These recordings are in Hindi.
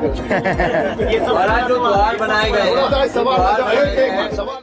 ये सब जो द्वार बनाए गए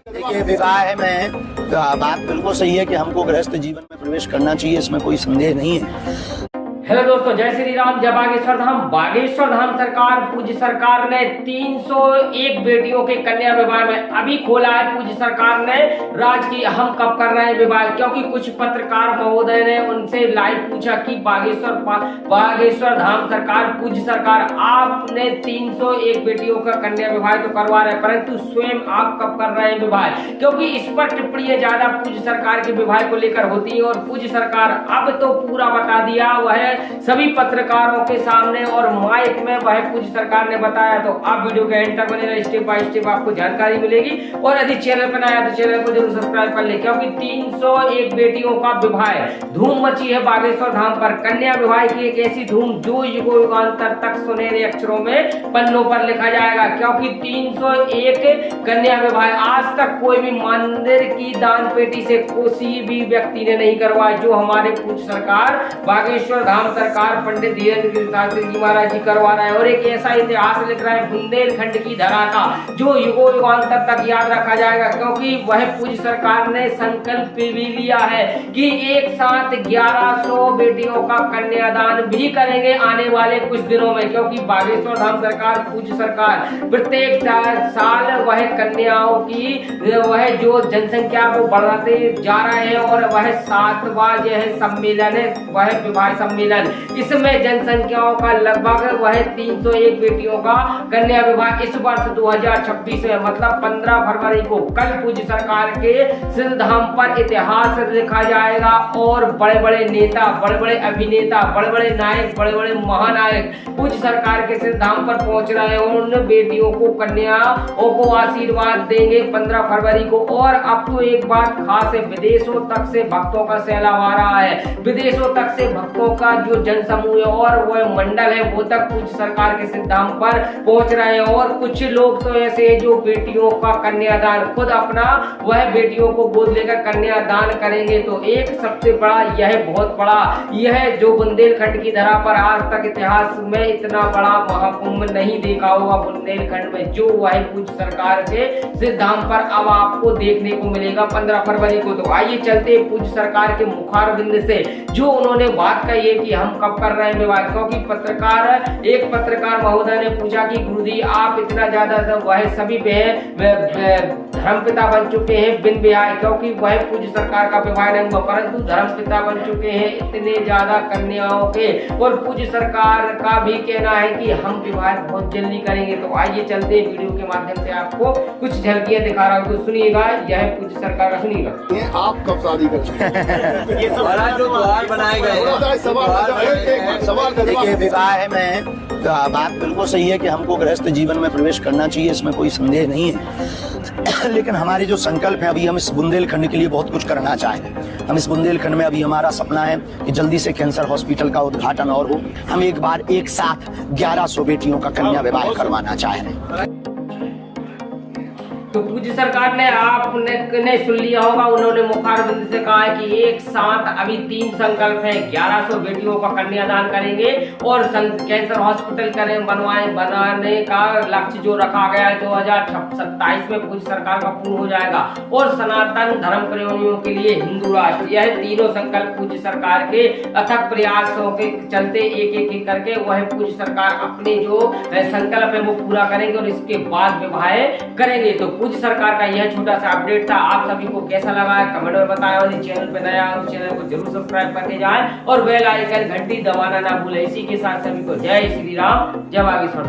देखिए, विवाह में बात बिल्कुल सही है कि हमको गृहस्थ जीवन में प्रवेश करना चाहिए, इसमें कोई संदेह नहीं है। हेलो दोस्तों, जय श्री राम, जय बागेश्वर धाम। बागेश्वर धाम सरकार, पूज्य सरकार ने 301 बेटियों के कन्या विवाह में अभी खोला है। पूज्य सरकार ने राज की हम कब कर रहे हैं विवाह, क्योंकि कुछ पत्रकार महोदय ने उनसे लाइव पूछा कि बागेश्वर धाम सरकार, पूज्य सरकार, आपने 301 बेटियों का कन्या विवाह तो करवा रहे हैं, परंतु स्वयं आप कब कर रहे हैं विवाह, क्योंकि इस पर टिप्पणियां ज्यादा पूज्य सरकार के विवाह को लेकर होती है। और पूज्य सरकार अब तो पूरा बता दिया वह सभी पत्रकारों के सामने और माइक में वह पूज्य सरकार ने बताया। तो आप वीडियो के एंड तक बने रहिए, स्टेप बाय स्टेप आपको जानकारी मिलेगी। और यदि चैनल पर नया है तो चैनल को जरूर सब्सक्राइब कर ले, क्योंकि 301 बेटियों का विवाह धूम मची है बागेश्वर धाम पर। कन्या विवाह की एक ऐसी धूम जो युगांतर तक सुनहरे अक्षरों में पन्नों पर लिखा जाएगा, क्योंकि 301 कन्या विवाह आज तक कोई भी मंदिर की दान पेटी से किसी भी व्यक्ति ने नहीं करवाया, जो हमारे पूज्य सरकार बागेश्वर धाम सरकार पंडित धीरेन्द्र शास्त्री जी महाराज जी करवा रहा है। और एक ऐसा इतिहास लिख रहा है बुंदेलखंड की धरा का, जो युगांतर तक याद रखा जाएगा, क्योंकि वह पूज्य सरकार ने संकल्प भी लिया है कि एक साथ 1100 बेटियों का कन्यादान भी करेंगे आने वाले कुछ दिनों में। क्योंकि बागेश्वर धाम सरकार, पूज्य सरकार, प्रत्येक साल वह कन्याओं की वह जो जनसंख्या को बढ़ाते जा रहे हैं। और वह 7वां जो है सम्मेलन है, वह विवाह सम्मेलन, इसमें जनसंख्याओं का लगभग वह 301 बेटियों का कन्या विवाह इस वर्ष 2026 में, मतलब 15 फरवरी को कल पूज्य सरकार के सिद्धधाम पर इतिहास लिखा जाएगा। और बड़े बड़े नेता, बड़े बड़े अभिनेता, बड़े बड़े नायक, बड़े बड़े महानायक पूज्य सरकार के सिद्धधाम पर पहुंच रहे हैं। उन बेटियों को, कन्याओं को आशीर्वाद देंगे 15 फरवरी को। और अब तो एक बात खास है, विदेशों तक से भक्तों का सैलाब आ रहा है। विदेशों तक से भक्तों का जो जनसमूह है और वह मंडल है, वो तक पूज्य सरकार के सिद्धांत पर पहुंच रहे हैं। और कुछ लोग तो ऐसे हैं जो बेटियों का कन्यादान खुद अपना वह बेटियों को गोद लेकर कन्यादान करेंगे। तो एक सबसे बड़ा, यह बहुत बड़ा, यह जो बुंदेलखंड की धरा पर आज तक इतिहास में इतना बड़ा महाकुंभ नहीं देखा होगा बुंदेलखंड में, जो वह पूज्य सरकार के सिद्धांत पर अब आपको देखने को मिलेगा 15 फरवरी को। तो आइए चलते पूज्य सरकार के मुखारबिंद से जो उन्होंने बात कही है कि हम कब कर रहे हैं विवाह। क्योंकि एक पत्रकार महोदय ने पूछा कि गुरुजी आप इतना ज्यादा वह सभी धर्मपिता बन चुके हैं बिन विवाह, क्योंकि वह पूज्य सरकार का विवाह नहीं हुआ, परंतु धर्मपिता बन चुके हैं इतने ज्यादा कन्याओं के। और पूज्य सरकार का भी कहना है कि हम विवाह बहुत जल्दी करेंगे। तो आइए चलते वीडियो के माध्यम से आपको कुछ झलकियां दिखा रहा हूँ, तो सुनिएगा, यह पूज्य सरकार का सुनिएगा। आप कब शादी करेंगे? ये सब जो द्वार बनाए गए देखिए, विवाह में बात बिल्कुल सही है कि हमको गृहस्थ जीवन में प्रवेश करना चाहिए, इसमें कोई संदेह नहीं है। लेकिन हमारे जो संकल्प है, अभी हम इस बुंदेलखंड के लिए बहुत कुछ करना चाहें। हम इस बुंदेलखंड में अभी हमारा सपना है कि जल्दी से कैंसर हॉस्पिटल का उद्घाटन और हो। हम एक बार एक साथ 1100 बेटियों का कन्या विवाह करवाना चाह रहे हैं। तो पूज्य सरकार ने, आपने सुन लिया होगा, उन्होंने मुखारबिंद से कहा है कि एक साथ अभी 3 संकल्प है, 1100 बेटियों का कन्यादान करेंगे और कैंसर हॉस्पिटल बनाने का लक्ष्य जो रखा गया है 2027 में पूज्य सरकार का पूर्ण हो जाएगा। और सनातन धर्म प्रेमियों के लिए हिंदू राष्ट्र, यह तीनों संकल्प पूज्य सरकार के अथक प्रयासों के चलते एक एक करके वह पूज्य सरकार अपने जो संकल्प है वो पूरा करेंगे और इसके बाद विवाह करेंगे। तो पूज्य सरकार का यह छोटा सा अपडेट था। आप सभी को कैसा लगा है कमेंट में बताएं। और इस चैनल पे नया है उस चैनल को जरूर सब्सक्राइब करके जाएं और बेल आइकन घंटी दबाना ना भूलें। इसी के साथ सभी को जय श्री राम, जय बागेश्वर।